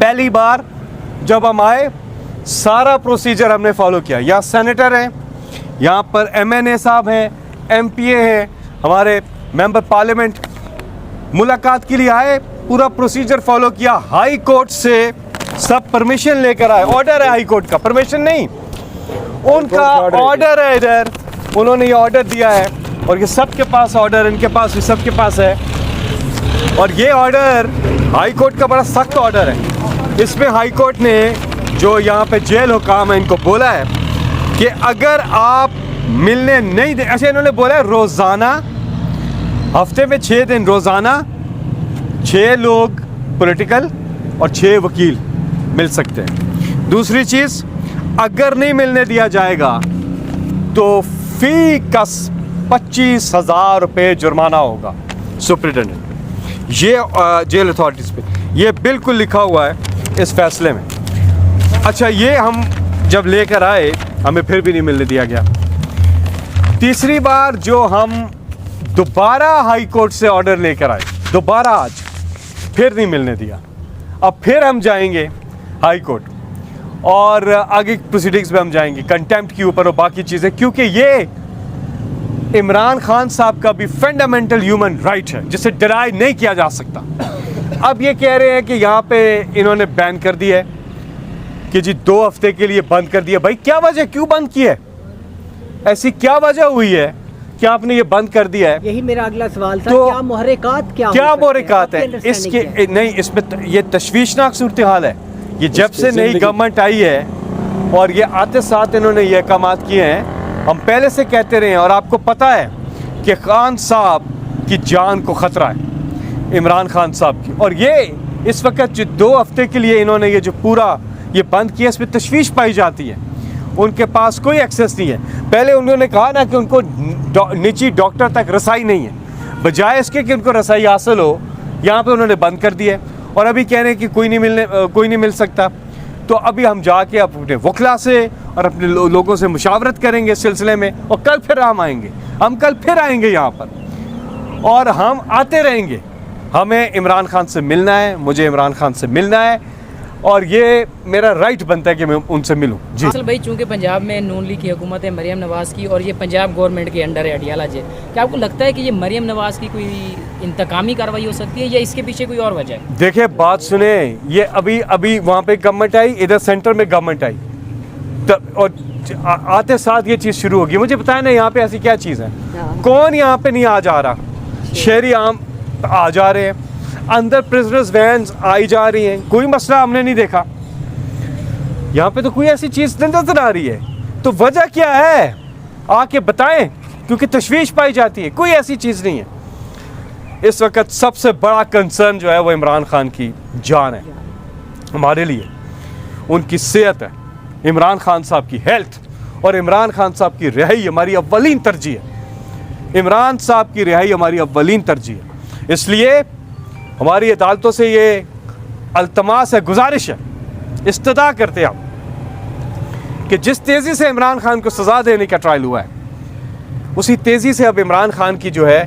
पहली बार जब हम आए सारा प्रोसीजर हमने फॉलो किया। यहाँ सेनेटर हैं, यहाँ पर MNA साहब हैं, MPA हैं, हमारे मेंबर पार्लियामेंट मुलाकात के लिए आए, पूरा प्रोसीजर फॉलो किया। हाई कोर्ट से सब परमिशन लेकर आए, ऑर्डर है हाई कोर्ट का, परमिशन नहीं, उनका ऑर्डर है इधर, उन्होंने ये ऑर्डर दिया है और ये सबके पास ऑर्डर, इनके पास भी, सबके पास है। और ये ऑर्डर हाई कोर्ट का बड़ा सख्त ऑर्डर है। इसमें हाई कोर्ट ने जो यहाँ पे जेल हुकाम है इनको बोला है कि अगर आप मिलने नहीं दे, अच्छा इन्होंने बोला है रोज़ाना, हफ्ते में 6 दिन रोज़ाना 6 लोग पॉलिटिकल और 6 वकील मिल सकते हैं। दूसरी चीज़, अगर नहीं मिलने दिया जाएगा तो फी कस 25,000 रुपये जुर्माना होगा सुप्रिटेंडेंट। ये जेल अथॉरिटीज़ पे ये बिल्कुल लिखा हुआ है इस फैसले में। अच्छा, ये हम जब लेकर आए हमें फिर भी नहीं मिलने दिया गया। तीसरी बार जो हम दोबारा हाई कोर्ट से ऑर्डर लेकर आए, दोबारा आज फिर नहीं मिलने दिया। अब फिर हम जाएंगे हाई कोर्ट और आगे प्रोसीडिंग्स में हम जाएंगे कंटेम्प्ट के ऊपर और बाकी चीज़ें, क्योंकि ये इमरान खान साहब का भी फंडामेंटल ह्यूमन राइट है जिसे डिनाई नहीं किया जा सकता। अब ये कह रहे हैं कि यहाँ पे इन्होंने बैन कर दिया है कि जी 2 हफ्ते के लिए बंद कर दिया। भाई क्या वजह, क्यों बंद किया है? ऐसी क्या वजह हुई है कि आपने ये बंद कर दिया है? यही मेरा अगला सवाल था। तो क्या मुहर्रिकात क्या मुहर्रिकात है इसके? नहीं, इसमें ये तशवीशनाक सूरत हाल है। ये जब से नई गवर्नमेंट आई है और ये आते साथ इन्होंने ये अहकामात किए हैं, हम पहले से कहते रहे हैं और आपको पता है कि खान साहब की जान को ख़तरा है, इमरान खान साहब की। और ये इस वक्त जो 2 हफ्ते के लिए इन्होंने ये जो पूरा ये बंद किया, इसमें तशवीश पाई जाती है। उनके पास कोई एक्सेस नहीं है। पहले उन्होंने कहा ना कि उनको निजी डॉक्टर तक रसाई नहीं है, बजाय इसके कि उनको रसाई हासिल हो, यहाँ पे उन्होंने बंद कर दिया है। और अभी कह रहे हैं कि कोई नहीं मिल सकता। तो अभी हम जाके अपने वकला से और अपने लोगों से मुशावरत करेंगे इस सिलसिले में, और कल फिर हम आएंगे, कल फिर आएंगे यहाँ पर और हम आते रहेंगे। हमें इमरान खान से मिलना है, मुझे इमरान खान से मिलना है और ये मेरा राइट बनता है कि मैं उनसे मिलूं। जी असल भाई, चूँकि पंजाब में नून लीग की हुकूमत है मरीम नवाज़ की, और ये पंजाब गवर्नमेंट के अंडर है आइडियालॉजी, क्या आपको लगता है कि ये मरीम नवाज़ की कोई इंतकामी कार्रवाई हो सकती है या इसके पीछे कोई और वजह है? देखिए, बात सुने, ये अभी वहाँ पे गवर्नमेंट आई, इधर सेंटर में गवर्नमेंट आई, तब और आते साथ ये चीज़ शुरू होगी। मुझे बताया ना यहाँ पे ऐसी क्या चीज़ है? कौन यहाँ पे नहीं आ जा रहा? शहरी आम आ जा रहे हैं, अंदर प्रिजनर्स वैन्स आई जा रही हैं, कोई मसला हमने नहीं देखा। यहाँ पे तो कोई ऐसी चीज़ नजर आ रही है, तो वजह क्या है आके बताएं, क्योंकि तशवीश पाई जाती है। कोई ऐसी चीज़ नहीं है। इस वक्त सबसे बड़ा कंसर्न जो है वो इमरान खान की जान है हमारे लिए, उनकी सेहत है, इमरान खान साहब की हेल्थ और इमरान खान साहब की रिहाई हमारी अव्वलीन तरजीह है। इमरान साहब की रिहाई हमारी अव्वलीन तरजीह है। इसलिए हमारी अदालतों से ये अल्तमास है, गुजारिश है, इस्तदा करते हैं हम कि जिस तेज़ी से इमरान खान को सज़ा देने का ट्रायल हुआ है, उसी तेज़ी से अब इमरान खान की जो है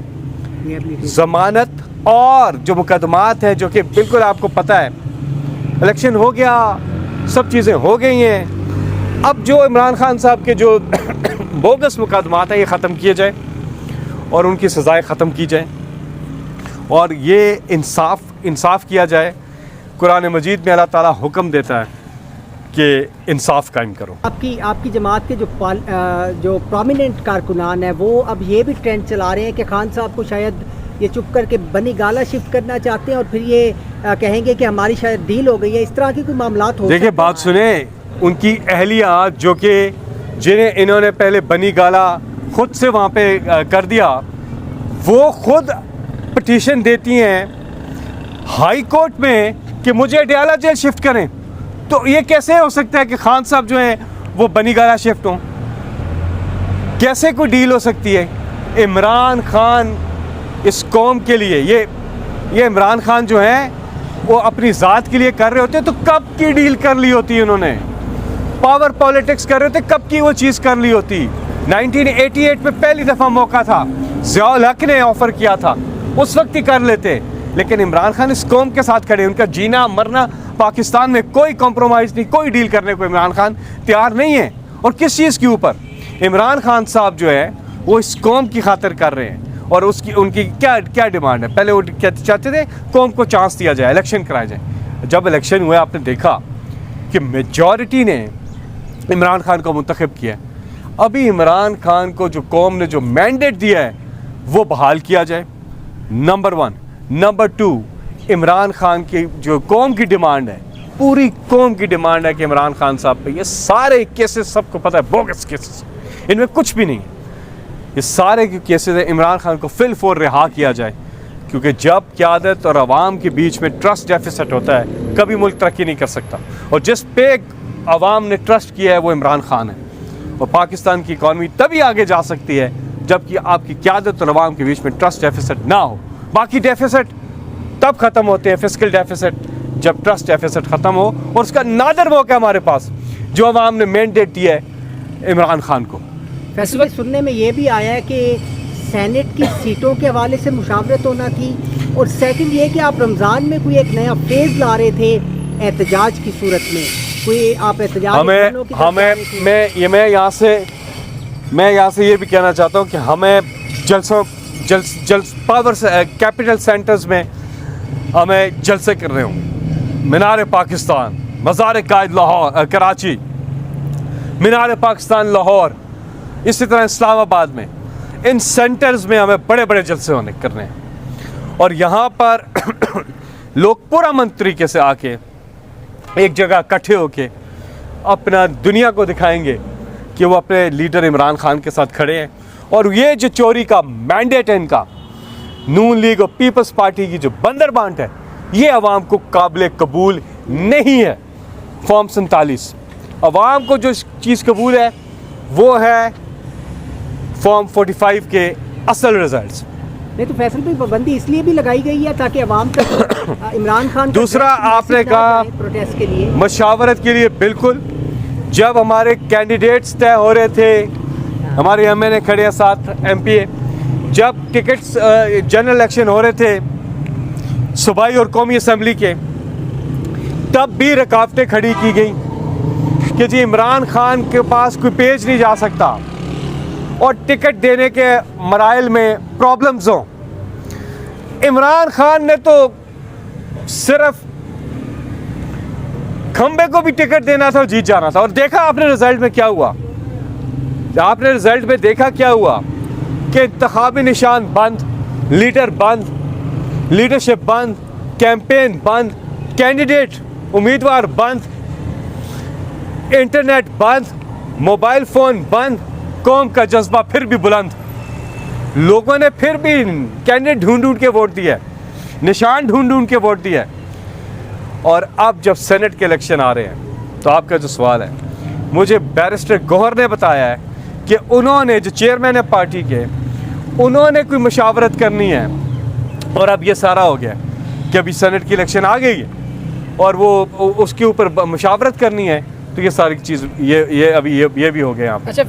ज़मानत और जो मुकदमात हैं, जो कि बिल्कुल आपको पता है इलेक्शन हो गया, सब चीज़ें हो गई हैं, अब जो इमरान खान साहब के जो बोगस मुकदमात हैं ये ख़त्म किए जाए और उनकी सज़ाएँ ख़त्म की जाएँ और ये इंसाफ किया जाए। कुरान मजीद में अल्लाह ताला हुक्म देता है कि इंसाफ कायम करो। आपकी जमात के जो प्रोमिनेंट कारकुनान है वो अब ये भी ट्रेंड चला रहे हैं कि खान साहब को शायद ये चुप करके बनी गाला शिफ्ट करना चाहते हैं और फिर ये कहेंगे कि हमारी शायद डील हो गई है। इस तरह की कोई मामलात हो? देखिए, बात सुने, उनकी अहलिया जो कि जिन्हें इन्होंने पहले बनी गाला खुद से वहाँ पे कर दिया, वो खुद पिटीशन देती हैं हाई कोर्ट में कि मुझे अडयाला जेल शिफ्ट करें। तो ये कैसे हो सकता है कि खान साहब जो हैं वो बनी गाला शिफ्ट हों? कैसे कोई डील हो सकती है? इमरान खान इस कौम के लिए, ये इमरान खान जो हैं वो अपनी ज़ात के लिए कर रहे होते, तो कब की डील कर ली होती उन्होंने? पावर पॉलिटिक्स कर रहे थे, कब की वो चीज़ कर ली होती? 1988 में पहली दफ़ा मौका था, ज़ियाउल हक ने ऑफ़र किया था, उस वक्त ही कर लेते। लेकिन इमरान खान इस कौम के साथ खड़े, उनका जीना मरना पाकिस्तान में कोई कॉम्प्रोमाइज़ नहीं, कोई डील करने को इमरान खान तैयार नहीं है। और किस चीज़ के ऊपर? इमरान खान साहब जो है वो इस कौम की खातिर कर रहे हैं। और उनकी क्या डिमांड है? पहले वो चाहते थे कौम को चांस दिया जाए, इलेक्शन कराया जाए। जब इलेक्शन हुआ आपने देखा कि मेजॉरिटी ने इमरान खान को मुंतखब किया। अभी इमरान खान को जो कौम ने जो मैंडेट दिया है वो बहाल किया जाए, नंबर 1। नंबर 2, इमरान खान की जो कौम की डिमांड है, पूरी कौम की डिमांड है कि इमरान खान साहब पे ये सारे केसेस, सबको पता है बोगस केसेस, इनमें कुछ भी नहीं है, ये सारे के केसेस है, इमरान खान को फिल फोर रिहा किया जाए। क्योंकि जब क़यादत और आवाम के बीच में ट्रस्ट डेफिसिट होता है कभी मुल्क तरक्की नहीं कर सकता। और जिस पे आवाम ने ट्रस्ट किया है वो इमरान खान है। और पाकिस्तान की इकॉनमी तभी आगे जा सकती है जबकि आपकी क़यादत और आवाम के बीच में ट्रस्ट डेफिसिट ना हो। बाकी डेफिसिट तब ख़त्म होते हैं, फिस्कल डेफिसिट, जब ट्रस्ट डेफिसिट ख़त्म हो। और उसका नादर मौका हमारे पास जो आवाम ने मैंडेट दिया है इमरान खान को। फैसले सुनने में ये भी आया है कि सेनेट की सीटों के हवाले से मुशावरत होना थी, और सेकंड ये कि आप रमज़ान में कोई एक नया फेज़ ला रहे थे एहतजाज की सूरत में, कोई आप एहतजाज मैं यहाँ से ये भी कहना चाहता हूँ कि हमें पावर कैपिटल सेंटर्स में हमें जलसे कर रहे हों। मीनार पाकिस्तान, मज़ार कायद लाहौर कराची, मीनार पाकिस्तान लाहौर, इसी तरह इस्लामाबाद में, इन सेंटर्स में हमें बड़े बड़े जलसे होने करने हैं। और यहाँ पर लोग पुरअमन तरीके से आके एक जगह इकट्ठे होके अपना दुनिया को दिखाएंगे कि वो अपने लीडर इमरान खान के साथ खड़े हैं। और ये जो चोरी का मैंडेट है इनका, नून लीग और पीपल्स पार्टी की जो बंदरबांट है, ये अवाम को काबिल कबूल नहीं है। फॉर्म 47 अवाम को जो चीज़ कबूल है वो है फॉर्म 45 के असल रिजल्ट्स। नहीं तो फैसल पे पाबंदी इसलिए भी लगाई गई है ताकि अवाम तक इमरान खान का दूसरा आपने कहा प्रोटेस्ट के लिए, मशावरत के लिए। बिल्कुल, जब हमारे कैंडिडेट्स तय हो रहे थे, हमारे MNA खड़े हैं साथ MPA, जब टिकट्स जनरल इलेक्शन हो रहे थे सूबाई और कौमी असम्बली के, तब भी रुकावटें खड़ी की गई कि जी इमरान खान के पास कोई पेज नहीं जा सकता और टिकट देने के मराइल में प्रॉब्लम्स हों। इमरान खान ने तो सिर्फ खंबे को भी टिकट देना था और जीत जाना था। और देखा आपने रिजल्ट में क्या हुआ, आपने रिजल्ट में देखा क्या हुआ कि इंतखाबी निशान बंद, लीडर बंद, लीडरशिप बंद, कैंपेन बंद, कैंडिडेट उम्मीदवार बंद, इंटरनेट बंद, मोबाइल फ़ोन बंद, कौम का जज्बा फिर भी बुलंद। लोगों ने फिर भी कैंडिडेट ढूंढ ढूंढ के वोट दिया, निशान ढूंढ ढूंढ के वोट दिया। और अब जब सेनेट के इलेक्शन आ रहे हैं तो आपका जो सवाल है, मुझे बैरिस्टर गौहर ने बताया है कि उन्होंने, जो चेयरमैन है पार्टी के, उन्होंने कोई मशावरत करनी है। और अब ये सारा हो गया कि अभी सेनेट की इलेक्शन आ गई है और वो उसके ऊपर मशावरत करनी है, तो ये सारी चीज़ ये अभी ये भी हो गया यहाँ पर। अच्छा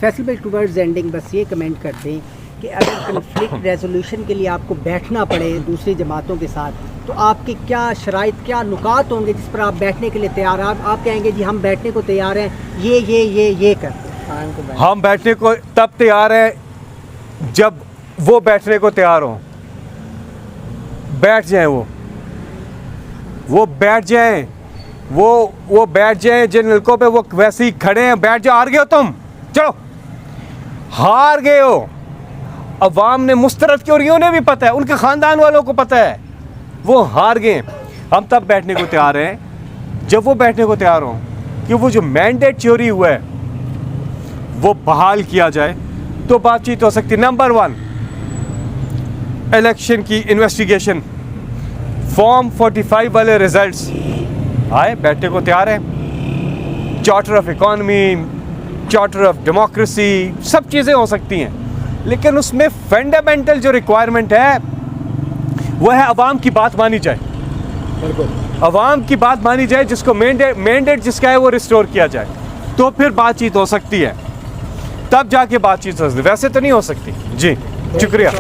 फैसल भाई, टुवर्ड्स एंडिंग बस ये कमेंट कर दें कि अगर कन्फ्लिक्ट रेजोल्यूशन के लिए आपको बैठना पड़े दूसरी जमातों के साथ, तो आपके क्या शराइत, क्या नुकात होंगे जिस पर आप बैठने के लिए तैयार? आप कहेंगे जी हम बैठने को तैयार हैं, ये कर। हम बैठने को तब तैयार हैं जब वो बैठने को तैयार हों, बैठ जाएं, वो बैठ जाएं, वो बैठ जाएं जिन मुल्कों पे वो वैसे ही खड़े हैं, बैठ जाओ। हार गए हो तुम, चलो हार गए हो। अवाम ने मुस्तरद की, और उन्हें भी पता है, उनके ख़ानदान वालों को पता है वो हार गए। हम तब बैठने को तैयार हैं जब वो बैठने को तैयार हों कि वो जो मैंडेट चोरी हुआ है वो बहाल किया जाए, तो बातचीत हो सकती है। नंबर 1, इलेक्शन की इन्वेस्टिगेशन, फॉर्म 45 वाले रिजल्ट्स आए, बैठने को तैयार है। Charter of economy, charter of democracy, सब चीज़ें हो सकती हैं, लेकिन उसमें फंडामेंटल जो रिक्वायरमेंट है वह है अवाम की बात मानी जाए। अवाम की बात मानी जाए, जिसको मैंडेट जिसका है वो रिस्टोर किया जाए, तो फिर बातचीत हो सकती है, तब जाके बातचीत हो सकती है, वैसे तो नहीं हो सकती। जी शुक्रिया।